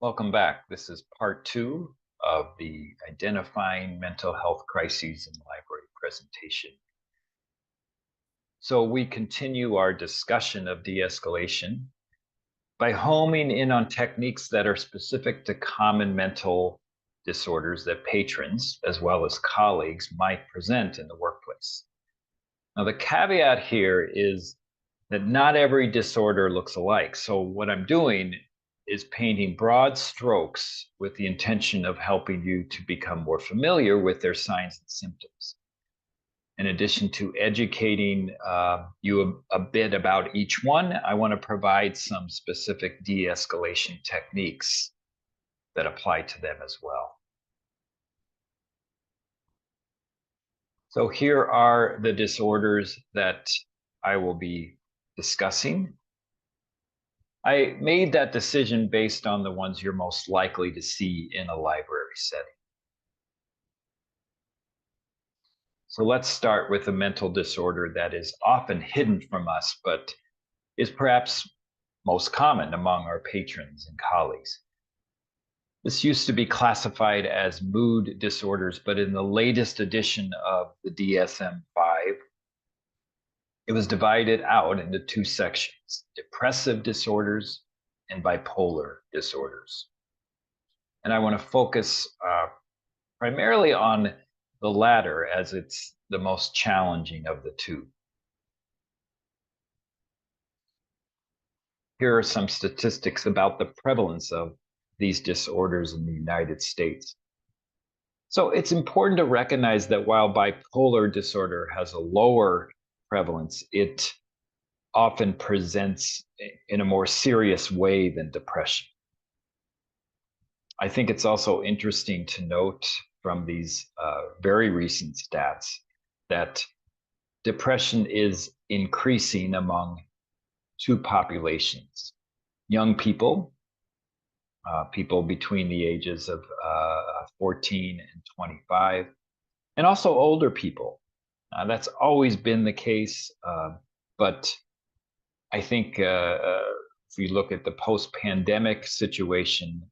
Welcome back. This is part two of the Identifying Mental Health Crises in Library presentation. So, we continue our discussion of de escalation by homing in on techniques that are specific to common mental disorders that patrons, as well as colleagues, might present in the workplace. Now, the caveat here is that not every disorder looks alike. So, what I'm doing is painting broad strokes with the intention of helping you to become more familiar with their signs and symptoms. In addition to educating you a bit about each one, I want to provide some specific de escalation techniques that apply to them as well. So, here are the disorders that I will be discussing. I made that decision based on the ones you're most likely to see in a library setting. So let's start with a mental disorder that is often hidden from us, but is perhaps most common among our patrons and colleagues. This used to be classified as mood disorders, but in the latest edition of the DSM 5, it was divided out into two sections: depressive disorders and bipolar disorders. And I want to focus primarily on the latter as it's the most challenging of the two. Here are some statistics about the prevalence of these disorders in the United States. So it's important to recognize that while bipolar disorder has a lower prevalence, it often presents in a more serious way than depression. I think it's also interesting to note from these very recent stats that depression is increasing among two populations: young people, people between the ages of 14 and 25, and also older people. That's always been the case, but I think if you look at the post pandemic situation,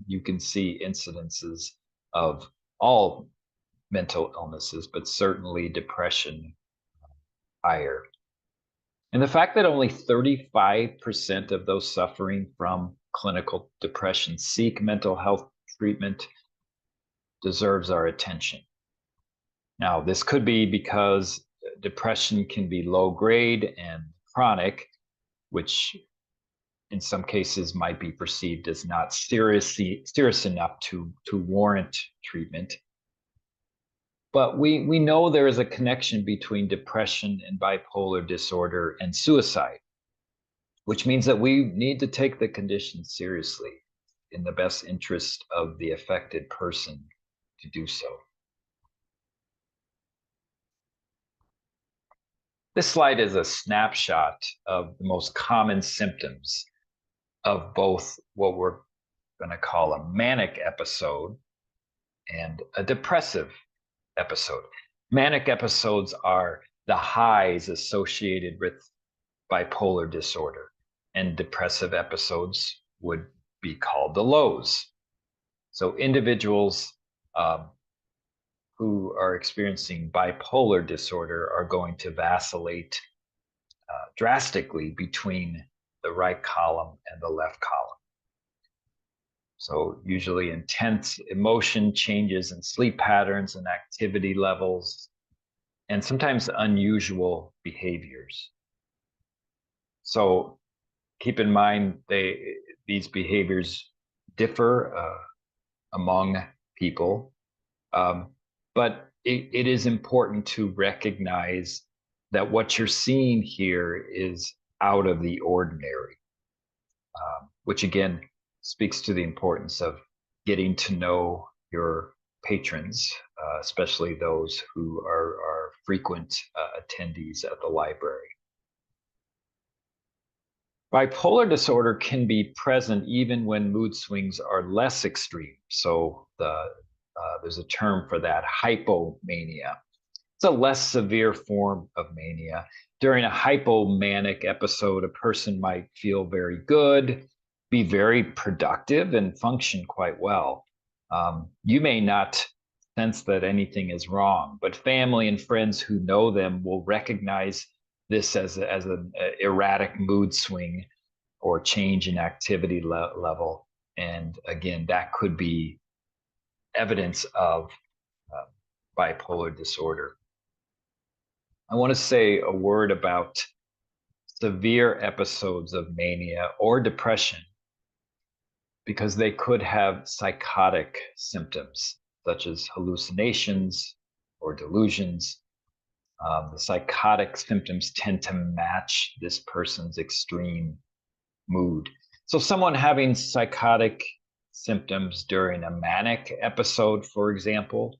you can see incidences of all mental illnesses, but certainly depression higher. And the fact that only 35% of those suffering from clinical depression seek mental health treatment deserves our attention. Now, this could be because depression can be low grade and chronic, which in some cases might be perceived as not serious enough to warrant treatment. But we know there is a connection between depression and bipolar disorder and suicide, which means that we need to take the condition seriously in the best interest of the affected person to do so. This slide is a snapshot of the most common symptoms of both what we're going to call a manic episode and a depressive episode. Manic episodes are the highs associated with bipolar disorder, and depressive episodes would be called the lows. So individuals who are experiencing bipolar disorder are going to vacillate drastically between the right column and the left column. So usually intense emotion changes in sleep patterns and activity levels, and sometimes unusual behaviors. So keep in mind these behaviors differ among people, but it is important to recognize that what you're seeing here is out of the ordinary, which again speaks to the importance of getting to know your patrons, especially those who are frequent attendees at the library. Bipolar disorder can be present even when mood swings are less extreme. So there's a term for that: hypomania. It's a less severe form of mania. During a hypomanic episode, a person might feel very good, be very productive and function quite well. You may not sense that anything is wrong, but family and friends who know them will recognize this as an erratic mood swing or change in activity level. And again, that could be evidence of bipolar disorder. I want to say a word about severe episodes of mania or depression because they could have psychotic symptoms such as hallucinations or delusions. The psychotic symptoms tend to match this person's extreme mood. So, someone having psychotic symptoms during a manic episode, for example,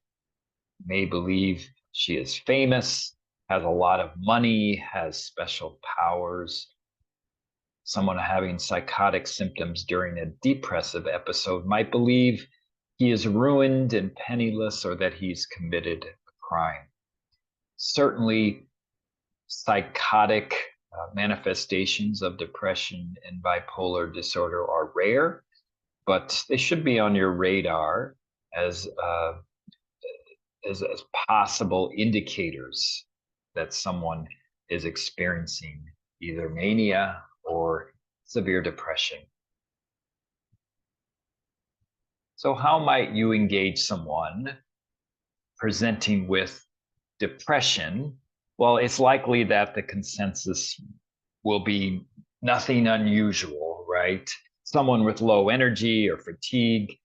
may believe she is famous, has a lot of money, has special powers. Someone having psychotic symptoms during a depressive episode might believe he is ruined and penniless or that he's committed a crime. Certainly, psychotic manifestations of depression and bipolar disorder are rare, but they should be on your radar as possible indicators that someone is experiencing either mania or severe depression. So, how might you engage someone presenting with depression? Well, it's likely that the consensus will be nothing unusual, right? Someone with low energy or fatigue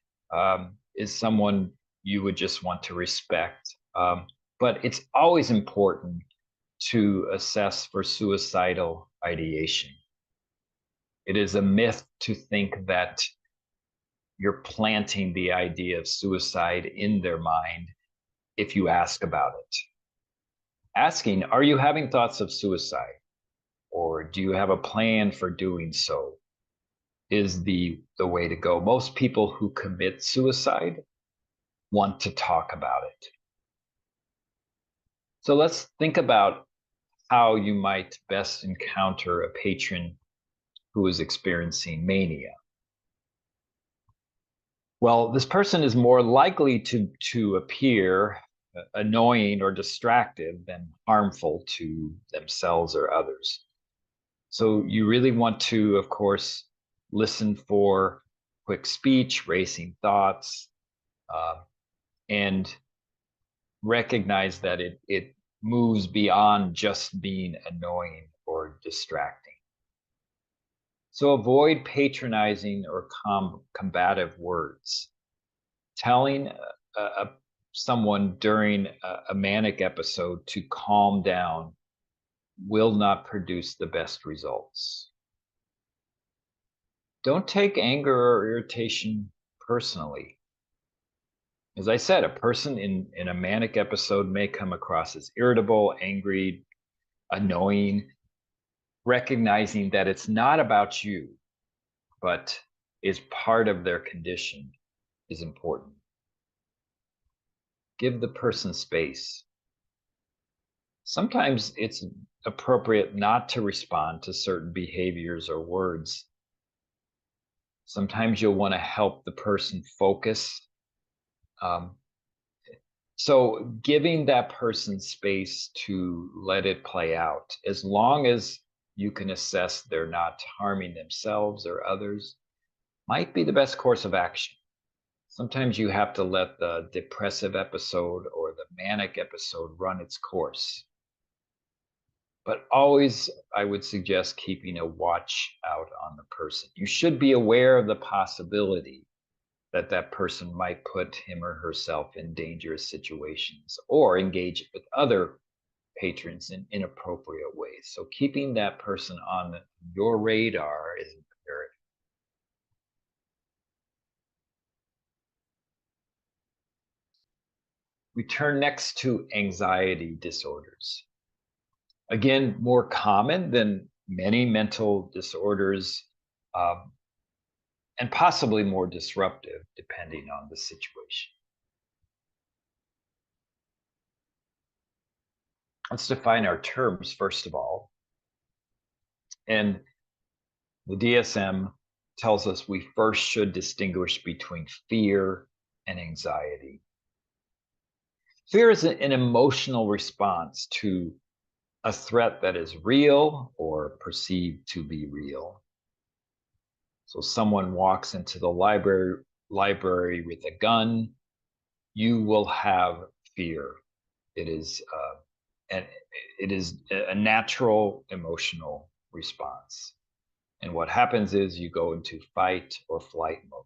is someone you would just want to respect. But it's always important to assess for suicidal ideation. It is a myth to think that you're planting the idea of suicide in their mind if you ask about it. Asking, are you having thoughts of suicide? Or do you have a plan for doing so? Is the way to go. Most people who commit suicide want to talk about it. So let's think about how you might best encounter a patron who is experiencing mania. Well, this person is more likely to appear annoying or distracted than harmful to themselves or others. So you really want to, of course, listen for quick speech, racing thoughts, and recognize that it moves beyond just being annoying or distracting. So avoid patronizing or combative words. Telling someone during a manic episode to calm down will not produce the best results. Don't take anger or irritation personally. As I said, a person in a manic episode may come across as irritable, angry, annoying. Recognizing that it's not about you, but is part of their condition is important. Give the person space. Sometimes it's appropriate not to respond to certain behaviors or words. Sometimes you'll want to help the person focus. So giving that person space to let it play out, as long as you can assess they're not harming themselves or others, might be the best course of action. Sometimes you have to let the depressive episode or the manic episode run its course. But always, I would suggest keeping a watch out on the person. You should be aware of the possibility that that person might put him or herself in dangerous situations or engage with other patrons in inappropriate ways. So keeping that person on your radar is imperative. We turn next to anxiety disorders. Again, more common than many mental disorders, and possibly more disruptive depending on the situation. Let's define our terms first of all. And the DSM tells us we first should distinguish between fear and anxiety. Fear is an emotional response to a threat that is real or perceived to be real. So someone walks into the library with a gun, you will have fear. It is and it is a natural emotional response. And what happens is you go into fight or flight mode.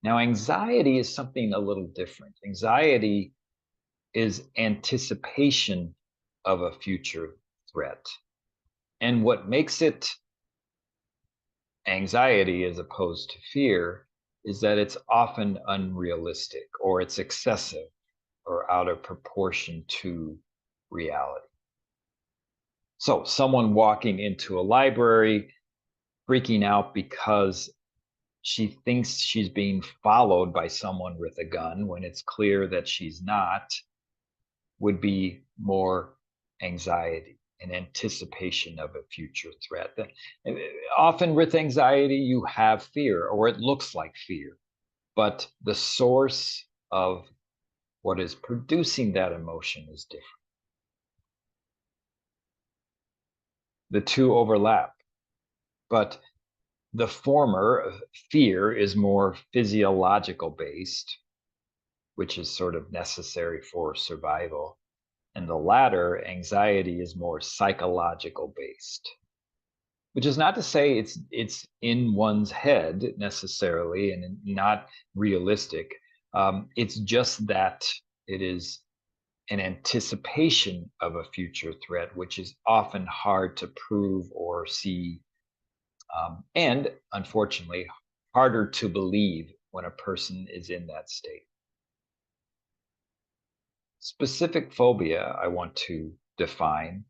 Now, anxiety is something a little different. Anxiety is anticipation of a future threat. And what makes it anxiety as opposed to fear is that it's often unrealistic or it's excessive or out of proportion to reality. So, someone walking into a library freaking out because she thinks she's being followed by someone with a gun when it's clear that she's not would be more anxiety and anticipation of a future threat. Often with anxiety, you have fear or it looks like fear, but the source of what is producing that emotion is different. The two overlap, but the former, fear, is more physiological based, which is sort of necessary for survival. And the latter, anxiety, is more psychological based, which is not to say it's in one's head necessarily and not realistic. It's just that it is an anticipation of a future threat, which is often hard to prove or see, and unfortunately, harder to believe when a person is in that state. Specific phobia, I want to define,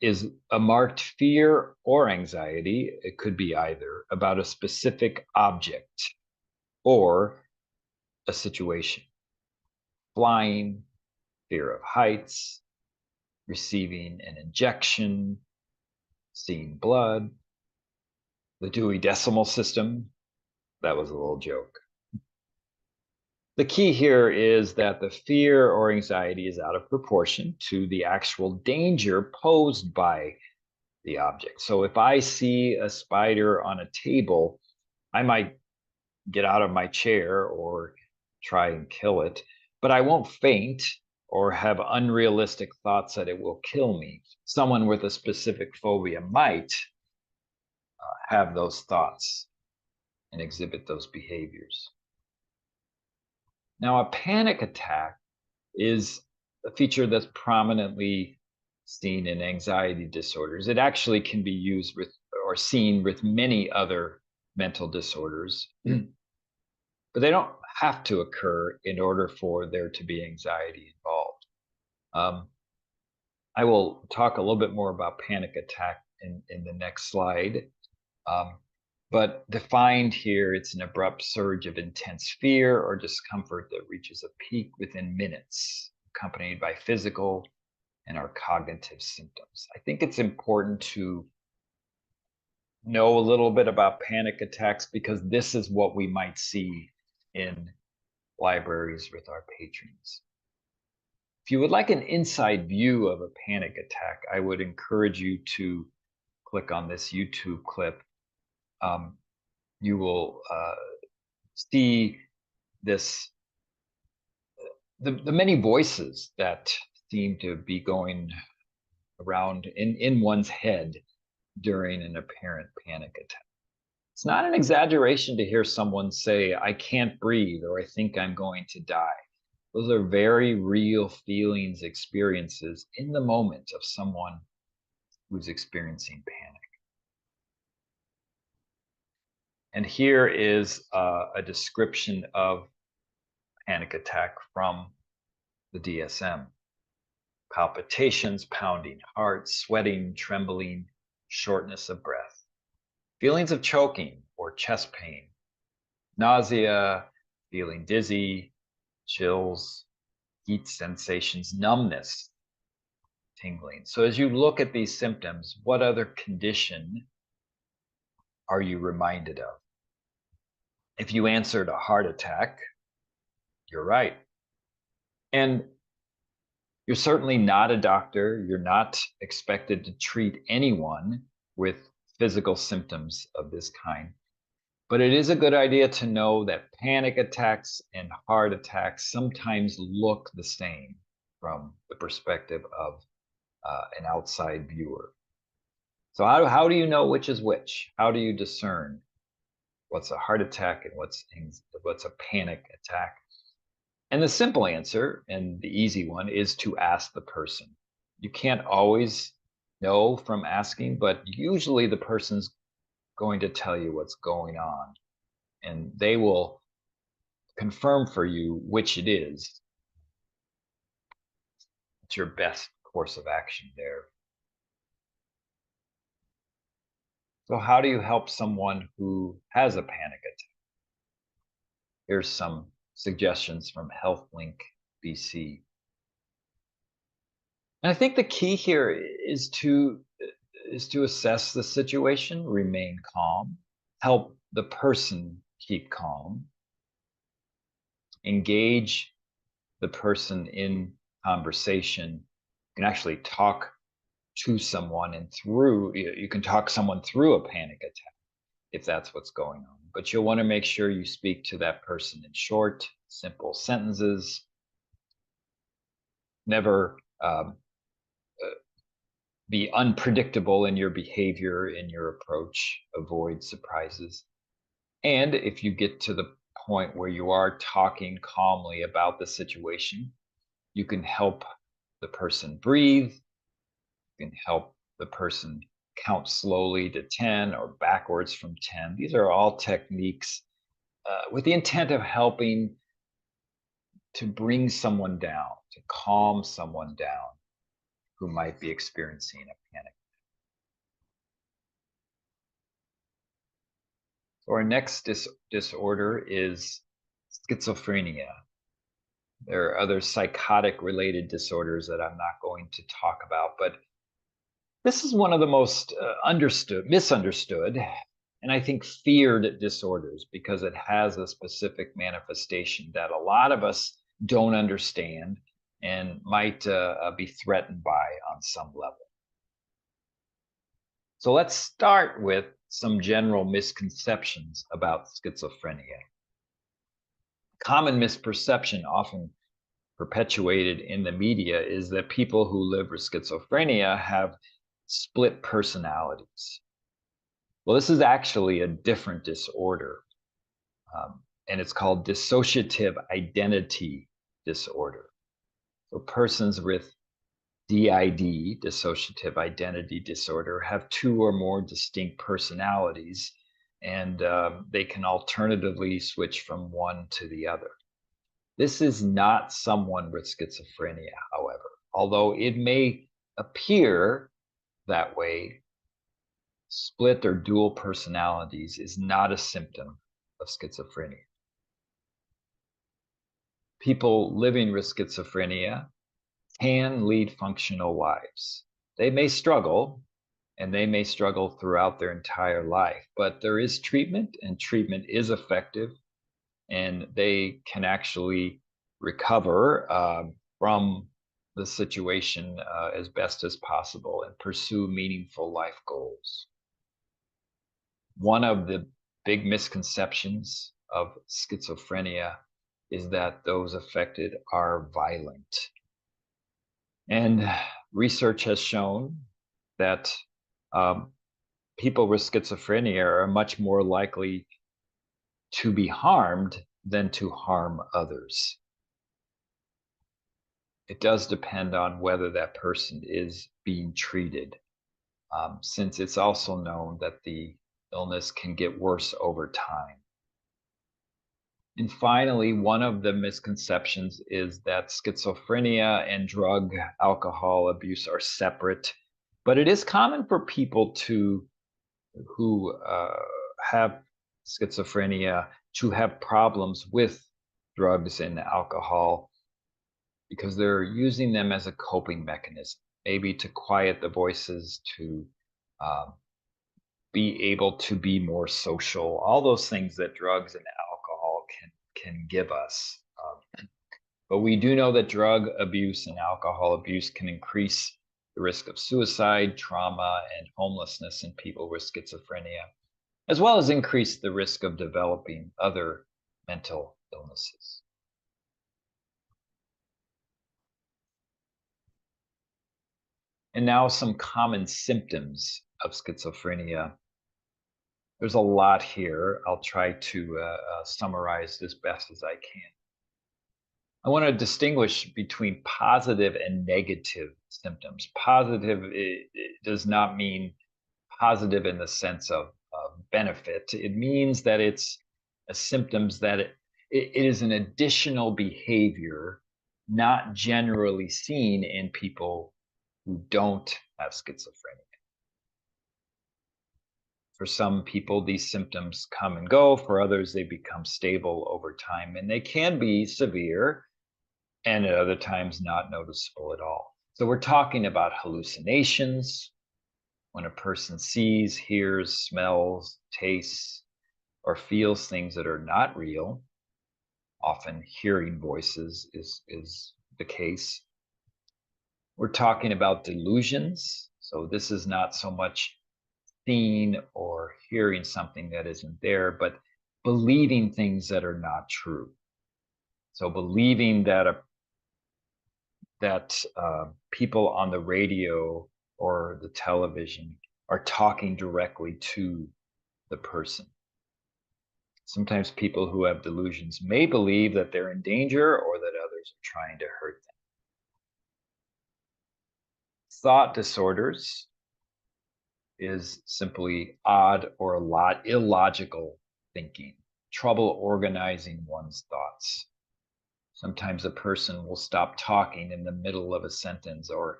is a marked fear or anxiety, it could be either, about a specific object or a situation. Flying, fear of heights, receiving an injection, seeing blood, the Dewey Decimal System. That was a little joke. The key here is that the fear or anxiety is out of proportion to the actual danger posed by the object. So if I see a spider on a table, I might get out of my chair or try and kill it, but I won't faint or have unrealistic thoughts that it will kill me. Someone with a specific phobia might have those thoughts and exhibit those behaviors. Now, a panic attack is a feature that's prominently seen in anxiety disorders. It actually can be used with or seen with many other mental disorders, but they don't have to occur in order for there to be anxiety involved. I will talk a little bit more about panic attack in the next slide. But defined here, it's an abrupt surge of intense fear or discomfort that reaches a peak within minutes, accompanied by physical and our cognitive symptoms. I think it's important to know a little bit about panic attacks because this is what we might see in libraries with our patrons. If you would like an inside view of a panic attack, I would encourage you to click on this YouTube clip. You will see this the many voices that seem to be going around in one's head during an apparent panic attack. It's not an exaggeration to hear someone say, I can't breathe, or I think I'm going to die. Those are very real feelings, experiences in the moment of someone who's experiencing panic. And here is a description of panic attack from the DSM. Palpitations, pounding heart, sweating, trembling, shortness of breath, feelings of choking or chest pain, nausea, feeling dizzy, chills, heat sensations, numbness, tingling. So as you look at these symptoms, what other condition are you reminded of? If you answered a heart attack, you're right. And you're certainly not a doctor. You're not expected to treat anyone with physical symptoms of this kind. But it is a good idea to know that panic attacks and heart attacks sometimes look the same from the perspective of an outside viewer. So, how do you know which is which? How do you discern what's a heart attack and what's a panic attack? And the simple answer, and the easy one, is to ask the person. You can't always know from asking, but usually the person's going to tell you what's going on, and they will confirm for you which it is. It's your best course of action there. So, how do you help someone who has a panic attack? Here's some suggestions from HealthLink BC. And I think the key here is to assess the situation, remain calm, help the person keep calm, engage the person in conversation. You can actually talk to someone and you can talk someone through a panic attack if that's what's going on. But you'll want to make sure you speak to that person in short, simple sentences. Never be unpredictable in your behavior, in your approach, avoid surprises. And if you get to the point where you are talking calmly about the situation, you can help the person breathe, you can help the person count slowly to 10 or backwards from 10. These are all techniques with the intent of helping to bring someone down, to calm someone down who might be experiencing a panic. So our next disorder is schizophrenia. There are other psychotic related disorders that I'm not going to talk about, but this is one of the most misunderstood, and I think feared disorders because it has a specific manifestation that a lot of us don't understand and might be threatened by on some level. So let's start with some general misconceptions about schizophrenia. Common misperception, often perpetuated in the media, is that people who live with schizophrenia have split personalities. Well, this is actually a different disorder, and it's called dissociative identity disorder. So persons with DID, dissociative identity disorder, have two or more distinct personalities, and they can alternatively switch from one to the other. This is not someone with schizophrenia, however, although it may appear that way. Split or dual personalities is not a symptom of schizophrenia. People living with schizophrenia can lead functional lives. They may struggle, and they may struggle throughout their entire life, but there is treatment, and treatment is effective, and they can actually recover from the situation as best as possible and pursue meaningful life goals. One of the big misconceptions of schizophrenia is that those affected are violent. And research has shown that people with schizophrenia are much more likely to be harmed than to harm others. It does depend on whether that person is being treated, since it's also known that the illness can get worse over time. And finally, one of the misconceptions is that schizophrenia and drug alcohol abuse are separate, but it is common for people who have schizophrenia to have problems with drugs and alcohol because they're using them as a coping mechanism, maybe to quiet the voices, to be able to be more social, all those things that drugs and alcohol can give us. But we do know that drug abuse and alcohol abuse can increase the risk of suicide, trauma, and homelessness in people with schizophrenia, as well as increase the risk of developing other mental illnesses. And now some common symptoms of schizophrenia. There's a lot here. I'll try to summarize as best as I can. I want to distinguish between positive and negative symptoms. Positive it does not mean positive in the sense of benefit. It means that it's a symptoms that it is an additional behavior not generally seen in people who don't have schizophrenia. For some people, these symptoms come and go. For others, they become stable over time, and they can be severe and at other times not noticeable at all. So we're talking about hallucinations, when a person sees, hears, smells, tastes, or feels things that are not real. Often hearing voices is the case. We're talking about delusions. So this is not so much seeing or hearing something that isn't there, but believing things that are not true. So believing that people on the radio or the television are talking directly to the person. Sometimes people who have delusions may believe that they're in danger or that others are trying to hurt them. Thought disorders is simply odd or illogical thinking, trouble organizing one's thoughts. Sometimes a person will stop talking in the middle of a sentence, or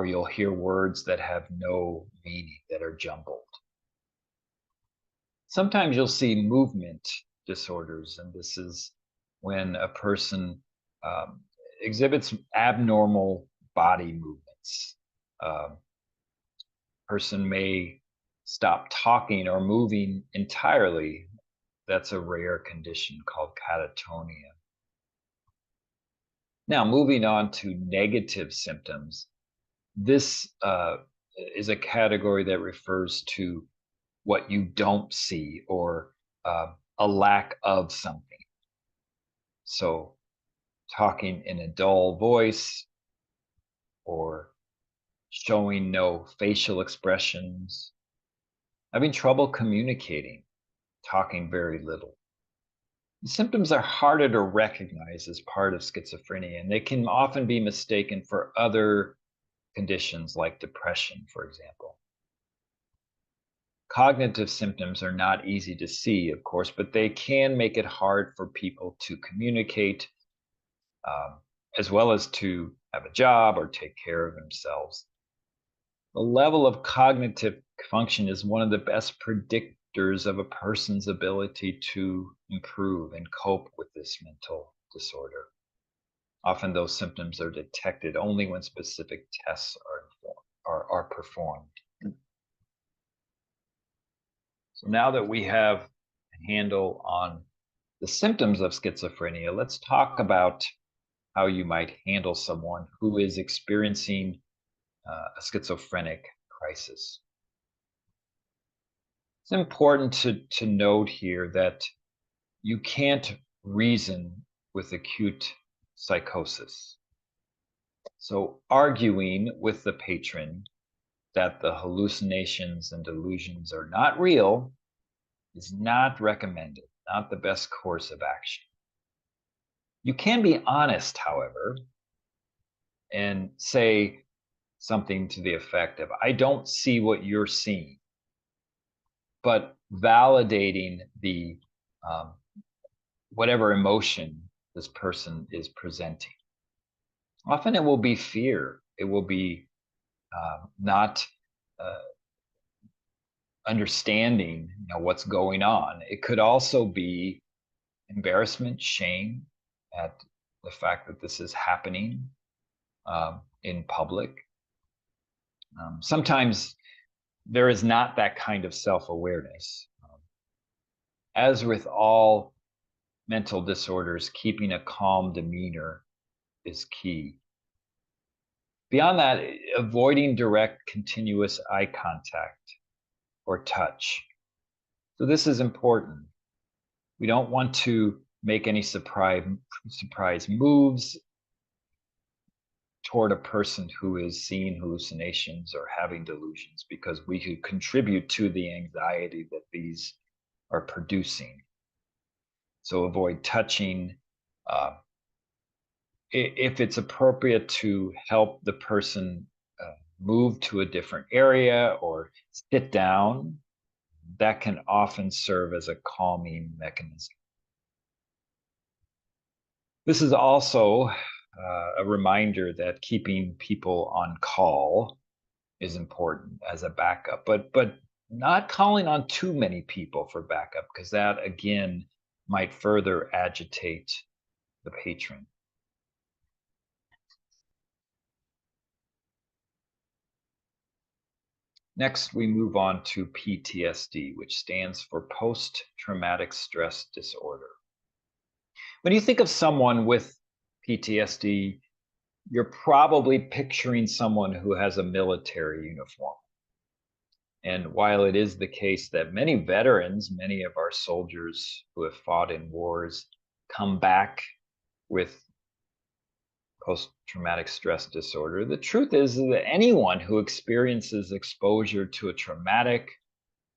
you'll hear words that have no meaning, that are jumbled. Sometimes you'll see movement disorders, and this is when a person exhibits abnormal body movements. Person may stop talking or moving entirely. That's a rare condition called catatonia. Now, moving on to negative symptoms. This is a category that refers to what you don't see or a lack of something. So talking in a dull voice or showing no facial expressions, having trouble communicating, talking very little. The symptoms are harder to recognize as part of schizophrenia, and they can often be mistaken for other conditions like depression, for example. Cognitive symptoms are not easy to see, of course, but they can make it hard for people to communicate, as well as to have a job or take care of themselves. The level of cognitive function is one of the best predictors of a person's ability to improve and cope with this mental disorder. Often those symptoms are detected only when specific tests are performed. So now that we have a handle on the symptoms of schizophrenia, let's talk about how you might handle someone who is experiencing a schizophrenic crisis. It's important to note here that you can't reason with acute psychosis. So arguing with the patron that the hallucinations and delusions are not real is not recommended, not the best course of action. You can be honest, however, and say something to the effect of, I don't see what you're seeing, but validating the whatever emotion this person is presenting. Often it will be fear. It will be not understanding, what's going on. It could also be embarrassment, shame at the fact that this is happening in public. Sometimes there is not that kind of self-awareness. As with all mental disorders, keeping a calm demeanor is key. Beyond that, avoiding direct, continuous eye contact or touch. So this is important. We don't want to make any surprise moves toward a person who is seeing hallucinations or having delusions, because we could contribute to the anxiety that these are producing. So avoid touching. If it's appropriate to help the person move to a different area or sit down, that can often serve as a calming mechanism. This is also a reminder that keeping people on call is important as a backup, but not calling on too many people for backup, because that again might further agitate the patron. Next, we move on to PTSD, which stands for post-traumatic stress disorder. When you think of someone with PTSD, you're probably picturing someone who has a military uniform. And while it is the case that many veterans, many of our soldiers who have fought in wars, come back with post-traumatic stress disorder, the truth is that anyone who experiences exposure to a traumatic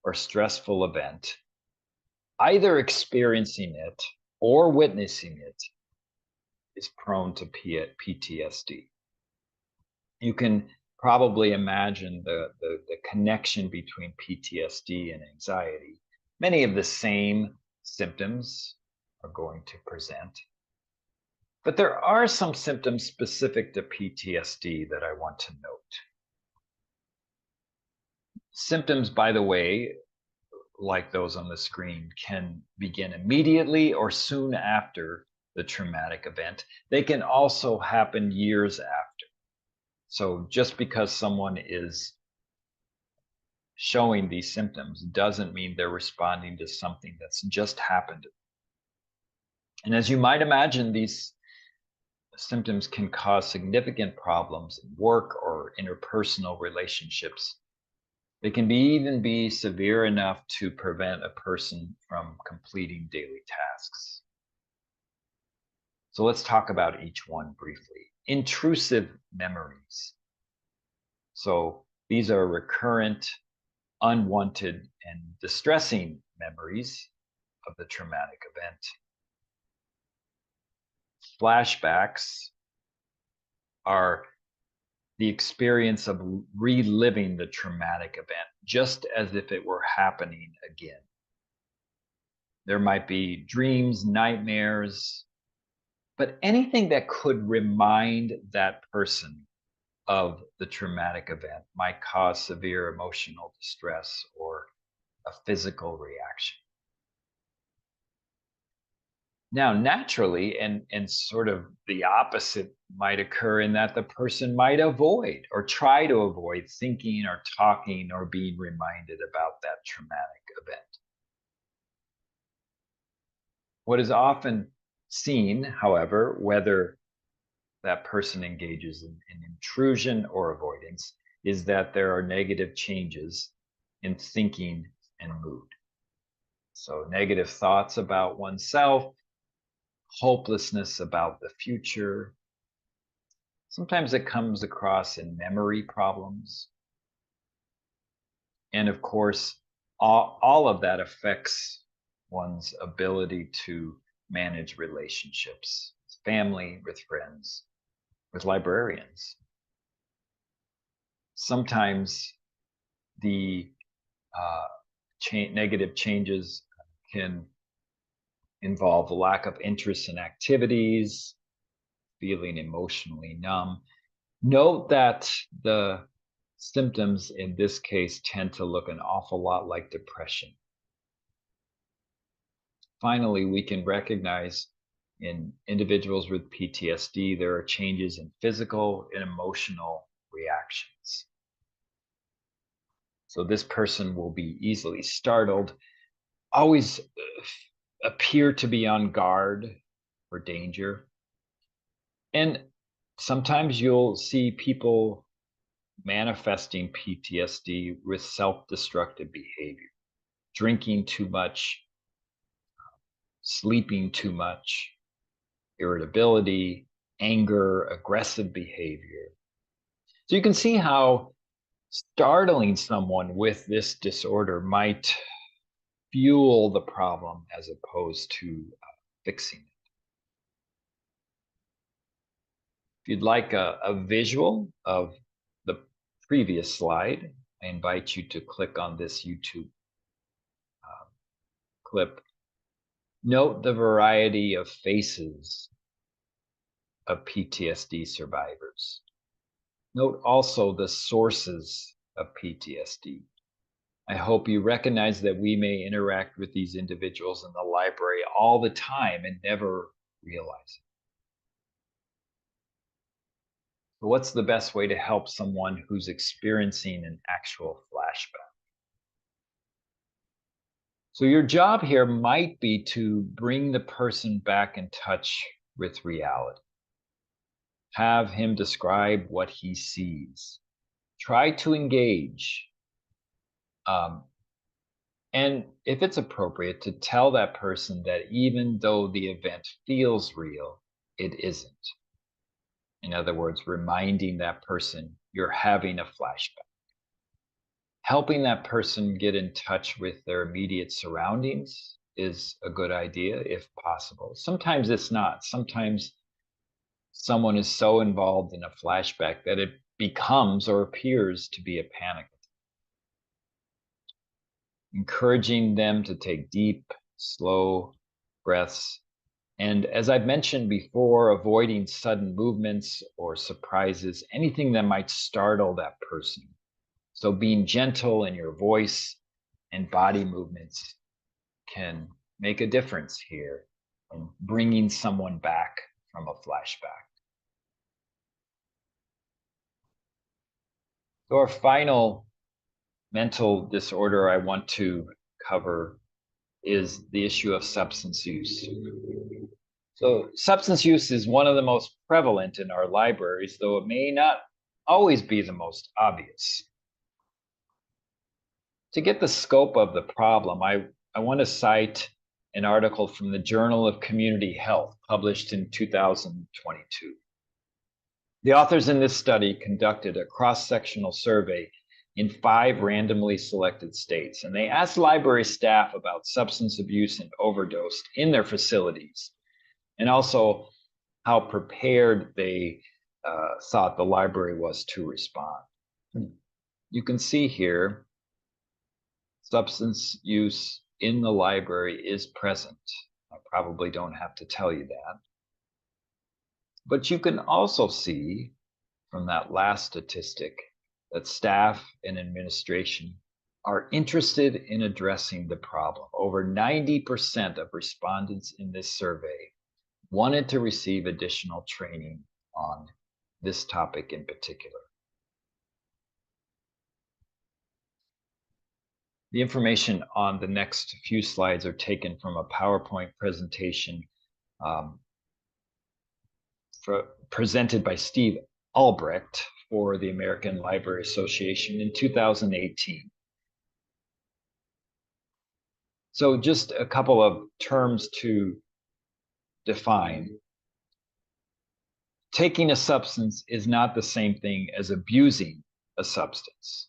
or stressful event, either experiencing it or witnessing it, is prone to PTSD. You can probably imagine the connection between PTSD and anxiety. Many of the same symptoms are going to present, but there are some symptoms specific to PTSD that I want to note. Symptoms, by the way, like those on the screen, can begin immediately or soon after the traumatic event. They can also happen years after. So just because someone is showing these symptoms doesn't mean they're responding to something that's just happened. And as you might imagine, these symptoms can cause significant problems in work or interpersonal relationships. They can even be severe enough to prevent a person from completing daily tasks. So let's talk about each one briefly. Intrusive memories. So these are recurrent, unwanted, and distressing memories of the traumatic event. Flashbacks are the experience of reliving the traumatic event, just as if it were happening again. There might be dreams, nightmares, but anything that could remind that person of the traumatic event might cause severe emotional distress or a physical reaction. Now, naturally, and sort of the opposite might occur in that the person might avoid or try to avoid thinking or talking or being reminded about that traumatic event. What is often seen, however, whether that person engages in intrusion or avoidance, is that there are negative changes in thinking and mood. So negative thoughts about oneself, hopelessness about the future. Sometimes it comes across in memory problems. And of course, all of that affects one's ability to manage relationships, with family, with friends, with librarians. Sometimes the negative changes can involve a lack of interest in activities, feeling emotionally numb. Note that the symptoms in this case tend to look an awful lot like depression. Finally, we can recognize in individuals with PTSD, there are changes in physical and emotional reactions. So this person will be easily startled, always appear to be on guard for danger. And sometimes you'll see people manifesting PTSD with self-destructive behavior, drinking too much, sleeping too much, irritability, anger, aggressive behavior. So you can see how startling someone with this disorder might fuel the problem as opposed to fixing it. If you'd like a visual of the previous slide, I invite you to click on this YouTube clip. Note the variety of faces of PTSD survivors. Note also the sources of PTSD. I hope you recognize that we may interact with these individuals in the library all the time and never realize it. But what's the best way to help someone who's experiencing an actual flashback? So your job here might be to bring the person back in touch with reality. Have him describe what he sees. Try to engage. And if it's appropriate, to tell that person that even though the event feels real, it isn't. In other words, reminding that person you're having a flashback. Helping that person get in touch with their immediate surroundings is a good idea if possible. Sometimes it's not. Sometimes someone is so involved in a flashback that it becomes or appears to be a panic. Encouraging them to take deep, slow breaths. And as I've mentioned before, avoiding sudden movements or surprises, anything that might startle that person. So being gentle in your voice and body movements can make a difference here in bringing someone back from a flashback. So our final mental disorder I want to cover is the issue of substance use. So substance use is one of the most prevalent in our libraries, though it may not always be the most obvious. To get the scope of the problem, I want to cite an article from the Journal of Community Health published in 2022. The authors in this study conducted a cross-sectional survey in 5 randomly selected states, and they asked library staff about substance abuse and overdose in their facilities, and also how prepared they thought the library was to respond. You can see here, substance use in the library is present. I probably don't have to tell you that. But you can also see from that last statistic that staff and administration are interested in addressing the problem. Over 90% of respondents in this survey wanted to receive additional training on this topic in particular. The information on the next few slides are taken from a PowerPoint presentation presented by Steve Albrecht for the American Library Association in 2018. So just a couple of terms to define. Taking a substance is not the same thing as abusing a substance.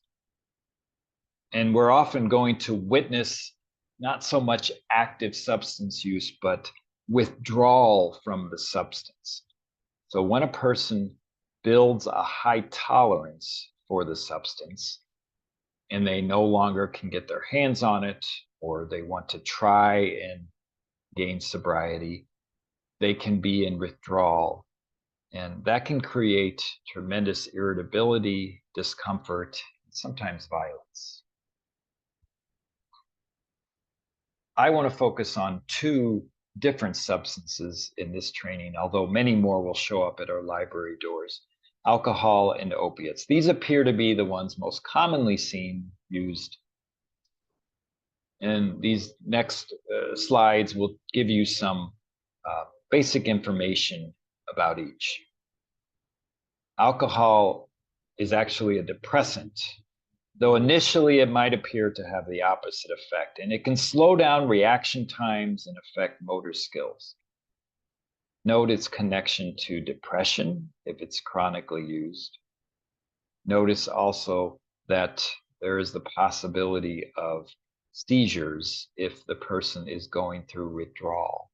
And we're often going to witness not so much active substance use, but withdrawal from the substance. So when a person builds a high tolerance for the substance and they no longer can get their hands on it, or they want to try and gain sobriety, they can be in withdrawal. And that can create tremendous irritability, discomfort, and sometimes violence. I want to focus on 2 different substances in this training, although many more will show up at our library doors. alcohol and opiates. These appear to be the ones most commonly used. And these next slides will give you some basic information about each. Alcohol is actually a depressant, though initially it might appear to have the opposite effect, and it can slow down reaction times and affect motor skills. Note its connection to depression if it's chronically used. Notice also that there is the possibility of seizures if the person is going through withdrawal.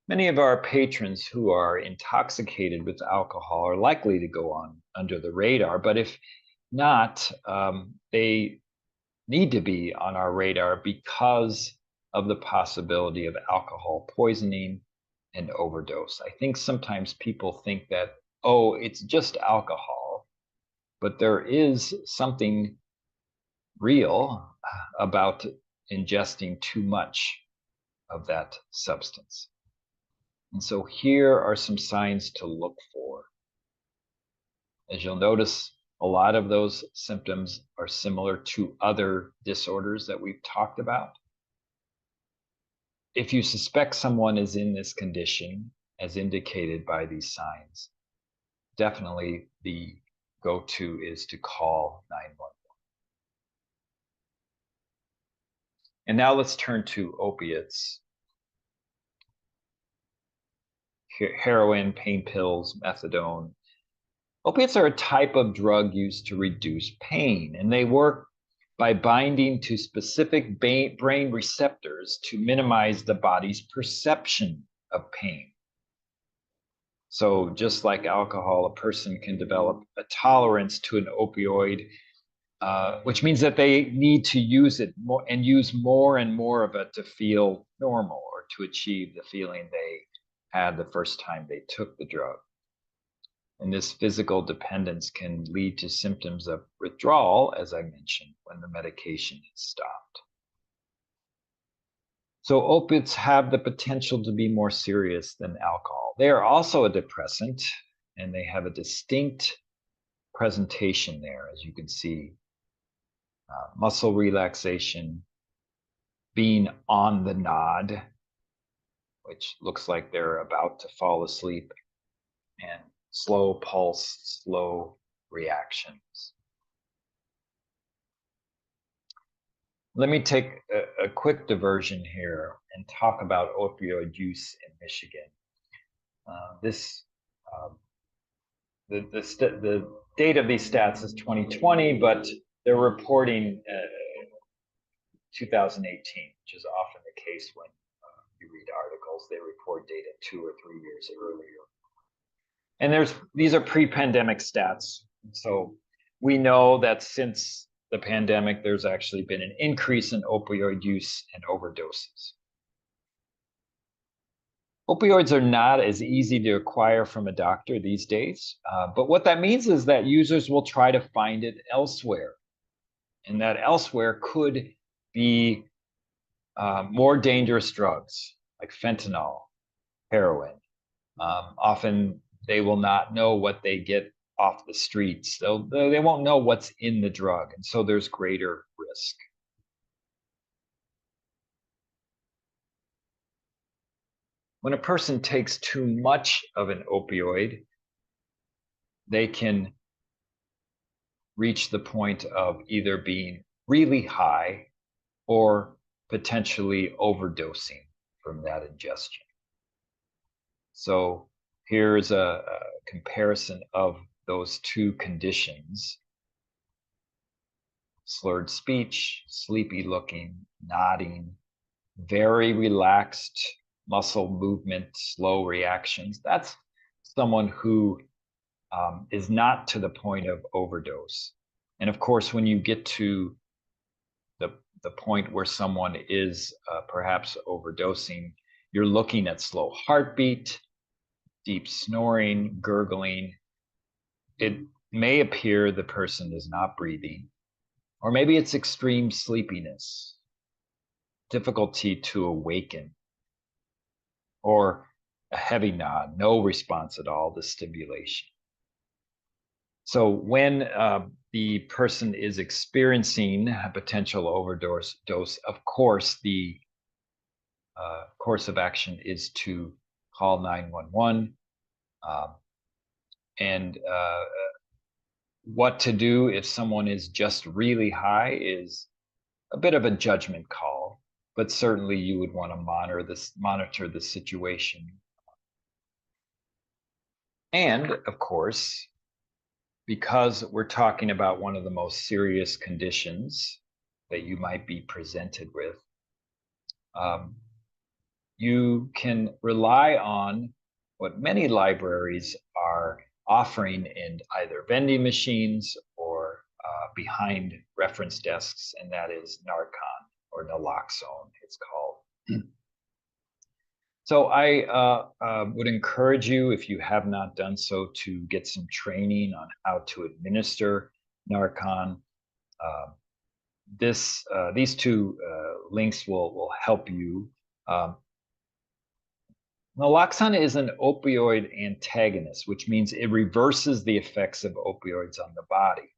Many of our patrons who are intoxicated with alcohol are likely to go on under the radar, but if not, they need to be on our radar because of the possibility of alcohol poisoning and overdose. I think sometimes people think that, oh, it's just alcohol, but there is something real about ingesting too much of that substance. And so here are some signs to look for. As you'll notice, a lot of those symptoms are similar to other disorders that we've talked about. If you suspect someone is in this condition, as indicated by these signs, definitely the go-to is to call 911. And now let's turn to opiates. Heroin, pain pills, methadone. Opiates are a type of drug used to reduce pain, and they work by binding to specific brain receptors to minimize the body's perception of pain. So just like alcohol, a person can develop a tolerance to an opioid, which means that they need to use it more and use more and more of it to feel normal or to achieve the feeling they had the first time they took the drug. And this physical dependence can lead to symptoms of withdrawal, as I mentioned, when the medication is stopped. So opiates have the potential to be more serious than alcohol. They are also a depressant, and they have a distinct presentation there, as you can see. Muscle relaxation, being on the nod, which looks like they're about to fall asleep, and slow pulse, slow reactions. Let me take a quick diversion here and talk about opioid use in Michigan. The date of these stats is 2020, but they're reporting 2018, which is often the case when you read articles. They report data 2 or 3 years earlier. And these are pre-pandemic stats. So we know that since the pandemic, there's actually been an increase in opioid use and overdoses. Opioids are not as easy to acquire from a doctor these days, but what that means is that users will try to find it elsewhere. And that elsewhere could be more dangerous drugs like fentanyl, heroin. Often they will not know what they get off the streets. They won't know what's in the drug, and so there's greater risk. When a person takes too much of an opioid, they can reach the point of either being really high or potentially overdosing from that ingestion. So here's a comparison of those two conditions: slurred speech, sleepy looking, nodding, very relaxed muscle movement, slow reactions. That's someone who is not to the point of overdose. And of course, when you get to the point where someone is perhaps overdosing, you're looking at slow heartbeat, deep snoring, gurgling. It may appear the person is not breathing, or maybe it's extreme sleepiness, difficulty to awaken, or a heavy nod, no response at all to stimulation. So when the person is experiencing a potential overdose, of course, the course of action is to call 911. And what to do if someone is just really high is a bit of a judgment call, but certainly you would want to monitor the situation. And of course, because we're talking about one of the most serious conditions that you might be presented with, you can rely on what many libraries are offering in either vending machines or behind reference desks, and that is Narcan or naloxone, it's called. So I would encourage you, if you have not done so, to get some training on how to administer Narcan. These two links will help you. Naloxone is an opioid antagonist, which means it reverses the effects of opioids on the body.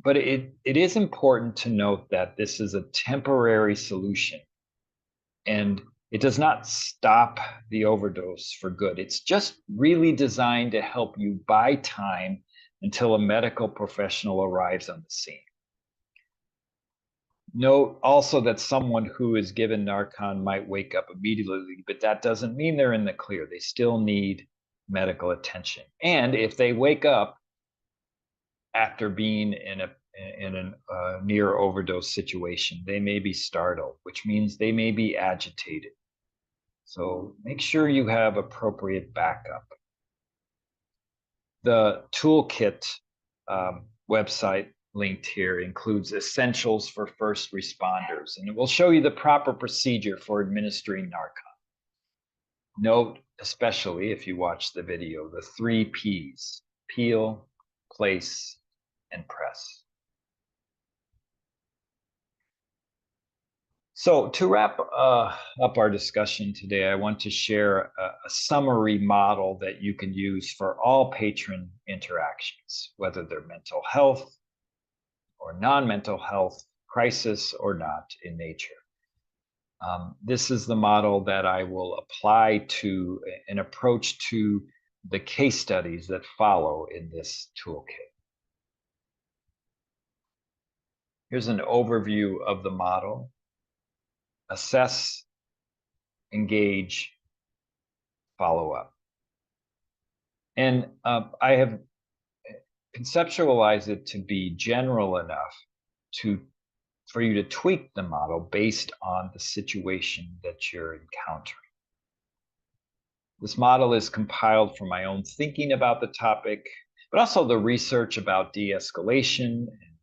But it is important to note that this is a temporary solution, and it does not stop the overdose for good. It's just really designed to help you buy time until a medical professional arrives on the scene. Note also that someone who is given Narcan might wake up immediately, but that doesn't mean they're in the clear. They still need medical attention. And if they wake up after being in a near overdose situation, they may be startled, which means they may be agitated. So make sure you have appropriate backup. The toolkit website linked here includes essentials for first responders, and it will show you the proper procedure for administering Narcan. Note, especially if you watch the video, the 3 Ps: peel, place, and press. So to wrap up our discussion today, I want to share a summary model that you can use for all patron interactions, whether they're mental health or non-mental health, crisis or not in nature. This is the model that I will apply to an approach to the case studies that follow in this toolkit. Here's an overview of the model. Assess, engage, follow up. And I have conceptualized it to be general enough for you to tweak the model based on the situation that you're encountering. This model is compiled from my own thinking about the topic, but also the research about de-escalation and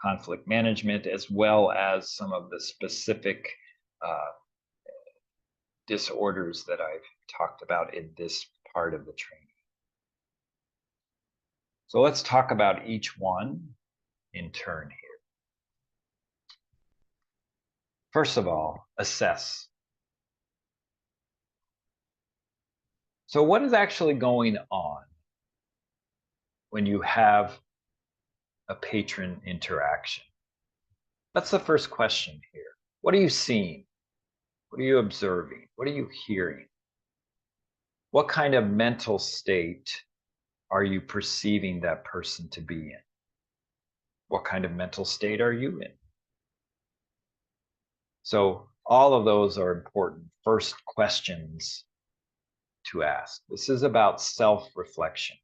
conflict management, as well as some of the specific disorders that I've talked about in this part of the training. So let's talk about each one in turn here. First of all, assess. So what is actually going on when you have a patron interaction? That's the first question here. What are you seeing? What are you observing? What are you hearing? What kind of mental state are you perceiving that person to be in? What kind of mental state are you in? So all of those are important first questions to ask. This is about self-reflection.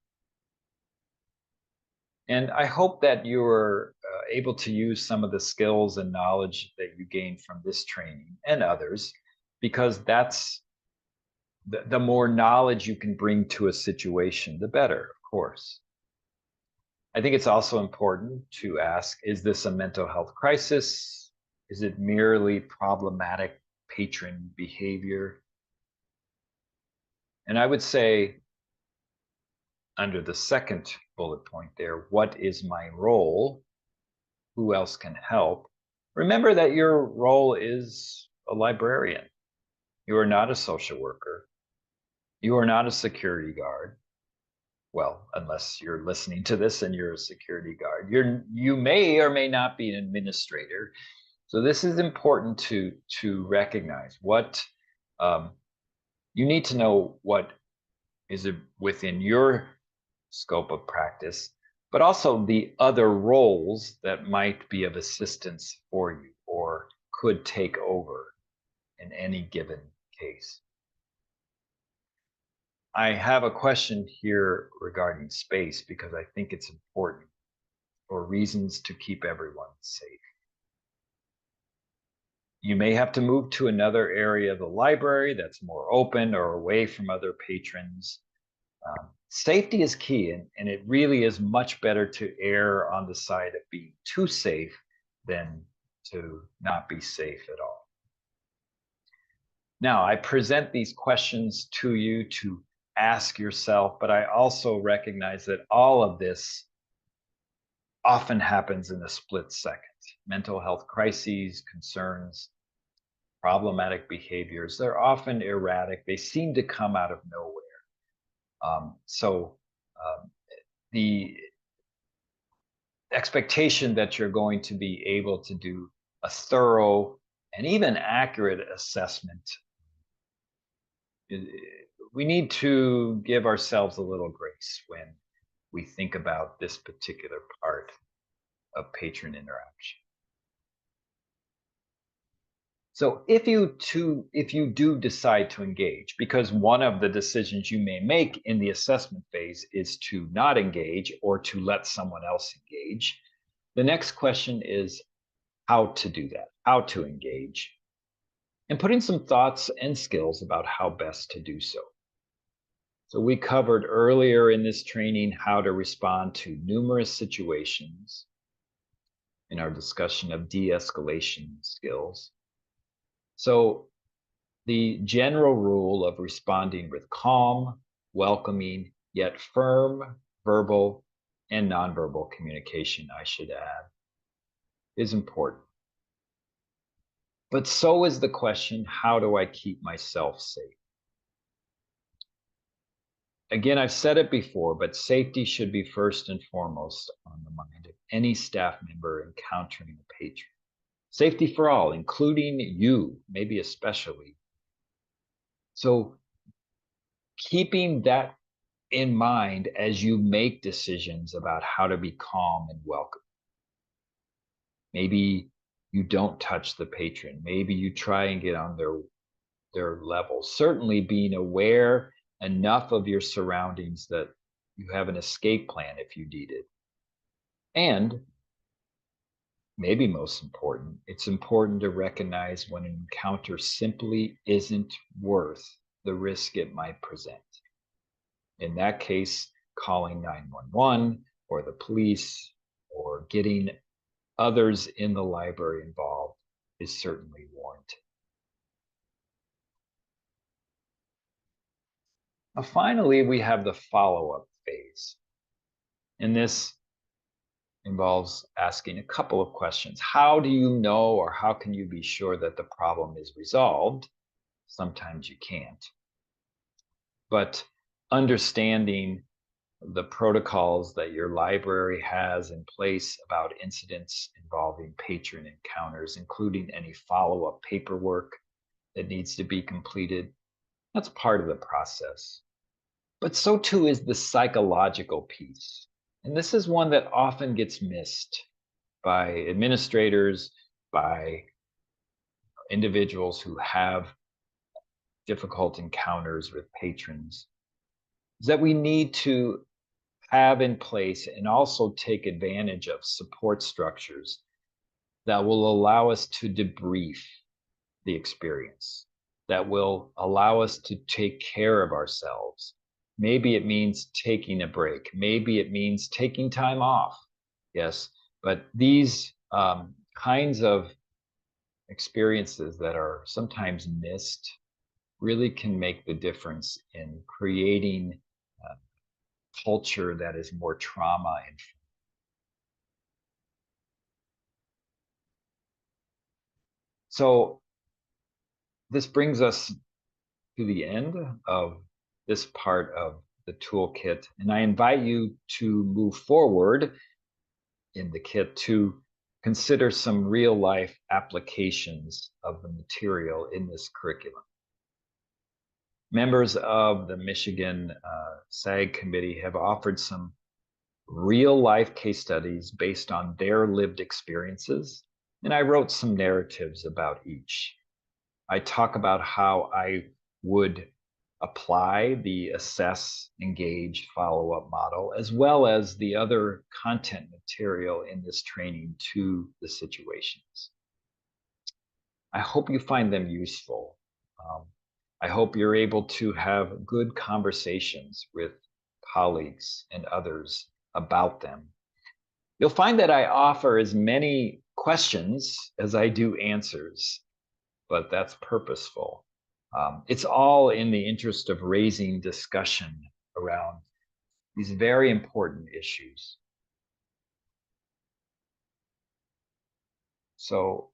And I hope that you're able to use some of the skills and knowledge that you gain from this training and others, because that's the more knowledge you can bring to a situation, the better, of course. I think it's also important to ask, is this a mental health crisis? Is it merely problematic patron behavior? And I would say, under the second bullet point there, what is my role? Who else can help? Remember that your role is a librarian. You are not a social worker. You are not a security guard. Well, unless you're listening to this and you're a security guard. You may or may not be an administrator. So this is important to recognize what you need to know what is within your scope of practice, but also the other roles that might be of assistance for you or could take over in any given case. I have a question here regarding space because I think it's important for reasons to keep everyone safe. You may have to move to another area of the library that's more open or away from other patrons. Safety is key, and it really is much better to err on the side of being too safe than to not be safe at all. Now, I present these questions to you to ask yourself, but I also recognize that all of this often happens in a split second. Mental health crises, concerns, problematic behaviors, they're often erratic. They seem to come out of nowhere. So the expectation that you're going to be able to do a thorough and even accurate assessment, we need to give ourselves a little grace when we think about this particular part of patron interaction. So if you do decide to engage, because one of the decisions you may make in the assessment phase is to not engage or to let someone else engage, the next question is how to do that, how to engage, and putting some thoughts and skills about how best to do so. So we covered earlier in this training how to respond to numerous situations in our discussion of de-escalation skills. So the general rule of responding with calm, welcoming, yet firm verbal and nonverbal communication, I should add, is important. But so is the question, how do I keep myself safe? Again, I've said it before, but safety should be first and foremost on the mind of any staff member encountering a patron. Safety for all, including you, maybe especially. So keeping that in mind as you make decisions about how to be calm and welcome. Maybe you don't touch the patron. Maybe you try and get on their level. Certainly being aware enough of your surroundings that you have an escape plan if you need it. And maybe most important, it's important to recognize when an encounter simply isn't worth the risk it might present. In that case, calling 911 or the police or getting others in the library involved is certainly warranted. Now, finally, we have the follow-up phase. And this involves asking a couple of questions. How do you know or how can you be sure that the problem is resolved? Sometimes you can't. But understanding the protocols that your library has in place about incidents involving patron encounters, including any follow-up paperwork that needs to be completed, that's part of the process. But so too is the psychological piece. And this is one that often gets missed by administrators, by individuals who have difficult encounters with patrons, is that we need to have in place and also take advantage of support structures that will allow us to debrief the experience, that will allow us to take care of ourselves. Maybe it means taking a break. Maybe it means taking time off. Yes, but these kinds of experiences that are sometimes missed really can make the difference in creating a culture that is more trauma informed. So this brings us to the end of this part of the toolkit, and I invite you to move forward in the kit to consider some real life applications of the material in this curriculum. Members of the Michigan SAG committee have offered some real life case studies based on their lived experiences, and I wrote some narratives about each. I talk about how I would apply the assess, engage, follow up model, as well as the other content material in this training to the situations. I hope you find them useful. I hope you're able to have good conversations with colleagues and others about them. You'll find that I offer as many questions as I do answers, but that's purposeful. It's all in the interest of raising discussion around these very important issues. So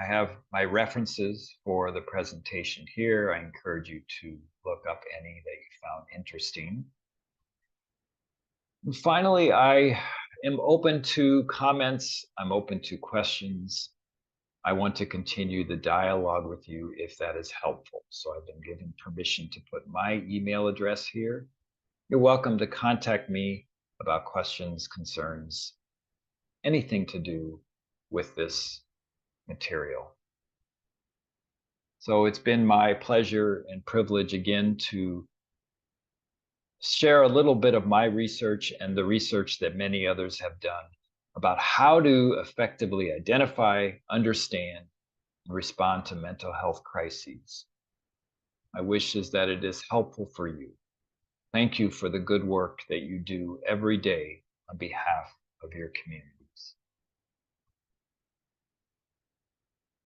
I have my references for the presentation here. I encourage you to look up any that you found interesting. And finally, I am open to comments. I'm open to questions. I want to continue the dialogue with you if that is helpful. So I've been given permission to put my email address here. You're welcome to contact me about questions, concerns, anything to do with this material. So it's been my pleasure and privilege again to share a little bit of my research and the research that many others have done about how to effectively identify, understand, and respond to mental health crises. My wish is that it is helpful for you. Thank you for the good work that you do every day on behalf of your community.